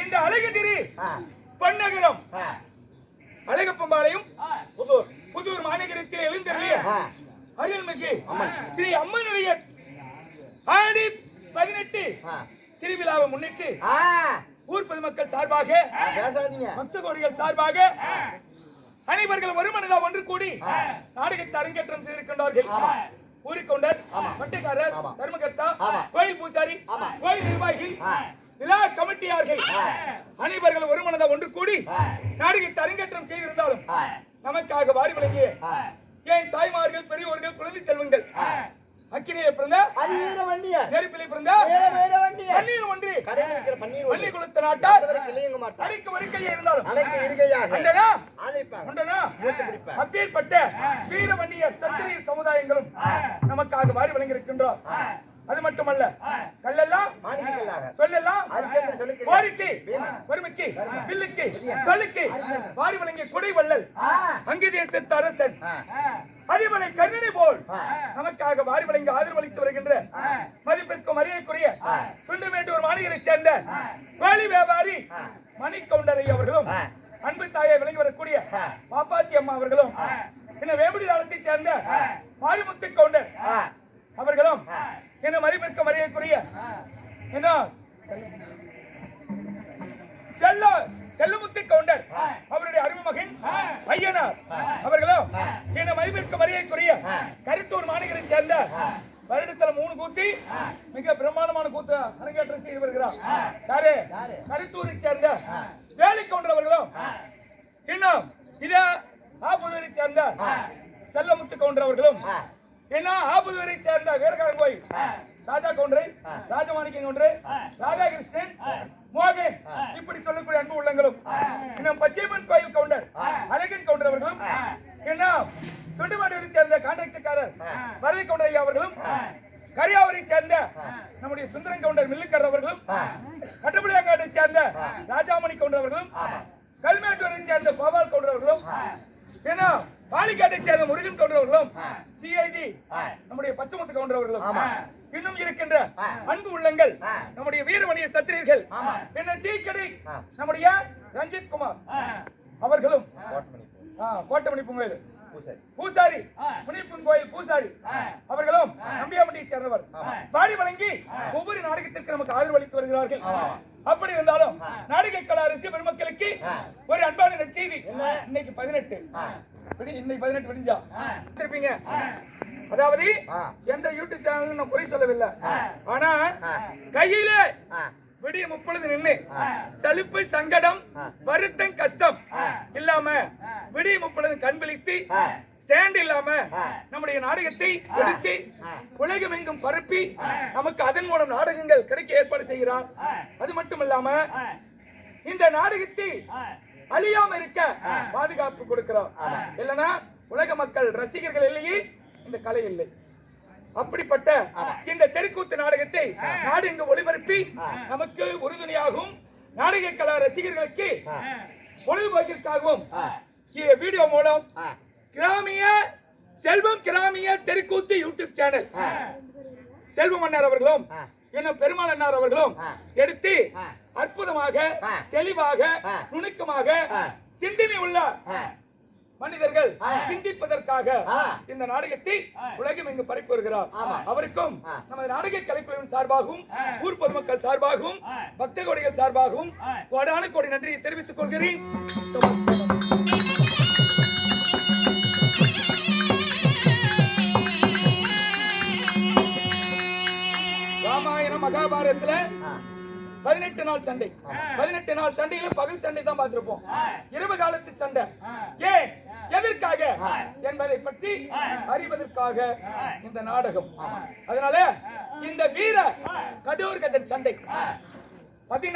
இந்த அழகிரி பன்னகரம் அழகப்பம்பாளையம் புதூர் மாநகரத்தில் எழுந்தருளிய அருள்மிகு ஸ்ரீ அம்மனுடைய ஆடி 18 திருவிழாவை முன்னிட்டு ஊர் பொதுமக்கள் சார்பாக பக்த கோடிகள் சார்பாக அனைவர்கள் ஒருமனதாக ஒன்று கூடி நாடகத்தை அரங்கேற்றம் செய்திருக்கின்றார்கள். ஊரிக்கொண்டர், பட்டைக்காரர், தர்மகர்த்தா, கோயில் பூசாரி, கோயில் நிர்வாகிகள், விழா கமிட்டியார்கள் அனைவர்கள் ஒருமனதாக ஒன்று கூடி நாடகத்தை அரங்கேற்றம் செய்திருந்தாலும் நமக்காக வாரி வழங்கிய என் தாய்மார்கள், பெரியோர்கள், குழந்தை செல்வங்கள், அக்கினியில பிறந்த நெருப்பிலே பிறந்த பன்னீர் ஒன்று பன்னி குலத்த நாட்டார் அடிக்க வருக்கையா இருந்தாலும் அப்பேற்பட்ட வீரவன்னிய சத்திரிய சமுதாயங்களும் நமக்காக வாரி வழங்கியிருக்கின்றோம். அது மட்டுமல்ல, கல்லெல்லாம் சொல்லெல்லாம் வாரிக்கு வறுமைக்கு வில்லுக்கு சொல்லுக்கு வாரி வழங்கிய கொடை வள்ளல் அங்கதேசத்து அரசன் அறிவனை கண்ணனை போல் நமக்காக வாரி வழங்கி ஆதரவளித்து வருகின்ற மதிப்பிற்கும் மரியாதைக்குரிய சுண்டமேட்டூர் மாநகரைச் சேர்ந்த வேலி வியாபாரி மணிக்கவுண்டரை அவர்களும், அன்பு தாயை விளங்கி வரக்கூடிய பாப்பாத்தி அம்மா அவர்களும், இந்த வேம்படி காலத்தைச் சேர்ந்த மாரிமுத்து கவுண்டர் அவர்களும், இந்த மதிப்பிற்கும் மரியாதைக்குரிய செல்லமுத்து கவுண்டர் அவருடைய அருமகன் பையனார் அவர்களும், இந்த மதிப்பிற்கு மரியாதைக்குரிய கருத்தூர் மாநகரைச் சேர்ந்த வருடத்துல 3 கூத்தி மிக பிரம்மாண்டமான கூத்து அரங்கேற்றம் செய்து வருகிறார். யாரு? கருத்தூரை சேர்ந்த வேலை கவுண்டர் இன்னும் இத ஆபுதூரை சேர்ந்த செல்லமுத்து கவுண்டர் அவர்களும் இன்னும் ஆபுதூரை சேர்ந்த வீரகாரன் கோயில் ராஜா கவுண்டரை, ராஜமாணிக்கம் கவுண்டரை, ராதாகிருஷ்ணன், மோகன் இப்படி சொல்லக்கூடிய அன்பு உள்ளங்களும் இன்னும் பச்சைமன் கோயில் கவுண்டர் அழகன் கவுண்டர் அவர்களும் இன்னும் துண்டுமாடியை சேர்ந்த கான்ட்ராக்டர்காரர் வரவை கவுண்டர் ஐயா அவர்களும் கரியாவரை சேர்ந்த நம்முடைய சுந்தரன் கவுண்டர் மில்லுக்கர் அவர்களும் கட்டபுளியாங்காட்டை சேர்ந்த ராஜாமணி கவுண்டர் அவர்களும் கல்மேட்டூரை சேர்ந்த கோபால் கவுண்டர் அவர்களும் இன்னும் பாலிக்காட்டை சேர்ந்த முருகன் கவுண்டர் அவர்களும் சிஐடி நம்முடைய பச்சமுத்து கவுண்டர் அவர்களும் இன்னும் இருக்கின்ற அன்பு உள்ளங்கள் நம்முடைய வீரமணிய சத்திரியர்கள் என்ன டீ கடை நம்முடைய ரஞ்சித் குமார் அவர்களும் கோட்டமணி பொங்கல் பூசாரி முனிப்பன் கோயில் பூசாரி அவர்களும் நம்பியாமட்டியை சேர்ந்தவர் பாடி வழங்கி ஒவ்வொரு நாடகத்திற்கு நமக்கு ஆதரவு அளித்து வருகிறார்கள். அப்படி இருந்தாலும் நாடக கலா ரசிக பெருமக்களுக்கு ஒரு அன்பான நற்செய்தி. இன்னைக்கு 18 இன்னைக்கு 18 விடிஞ்சா இருப்பீங்க. அதாவது எந்த யூடியூப் சேனல் நான் குறை சொல்லவில்லை. ஆனா கையிலே விடிய 30 நின்று சலிப்பு சங்கடம் வருத்தம் கஷ்டம் இல்லாம விடிய 30 கண் விழித்து ஸ்டாண்ட் இல்லாம நம்முடைய நாடகத்தை ஒடுக்கி உலகம் எங்கும் பரப்பி நமக்கு அதன் மூலம் நாடகங்கள் கிடைக்க ஏற்பாடு செய்கிறார். அது மட்டும் இல்லாம இந்த நாடகத்தை அழியாம இருக்க பாதுகாப்பு கொடுக்கிறார். இல்லைன்னா உலக மக்கள் ரசிகர்கள் இல்லையே இந்த கலை இல்லை. அப்படிப்பட்ட இந்த தெருக்கூத்து நாடகத்தை நாடு இங்கு ஒளிபரப்பி நமக்கு உறுதுணையாகவும் நாடக கலா ரசிகர்களுக்கு பொழுதுபோக்கிற்காகவும் வீடியோ மூலம் கிராமிய செல்வம் கிராமிய தெருக்கூத்து யூடியூப் சேனல் செல்வம் அண்ணார் அவர்களும் இன்னும் பெருமாள் அண்ணார் அவர்களும் எடுத்து அற்புதமாக தெளிவாக நுணுக்கமாக சிந்தனை உள்ள மனிதர்கள் சிந்திப்பதற்காக இந்த நாடகத்தை உலகம் இங்கு பரப்பி வருகிறார். அவருக்கும் நமது நாடக கலைக்குழுவின் சார்பாகவும் ஊர் பொதுமக்கள் சார்பாகவும் பக்த கோடிகள் சார்பாகவும் கோடான கோடி நன்றியை தெரிவித்துக் கொள்கிறேன். ராமாயணம் மகாபாரதத்துல 18 நாள் சண்டை. 18 நாள் சண்டையில பகல் சண்டை தான் பார்த்திருப்போம். இரவு காலத்து சண்டை ஏன் எதற்காக என்பதை பற்றி அறிவதற்காக இந்த நாடகம். அதனால இந்த வீர கடோர் கஜன் சண்டை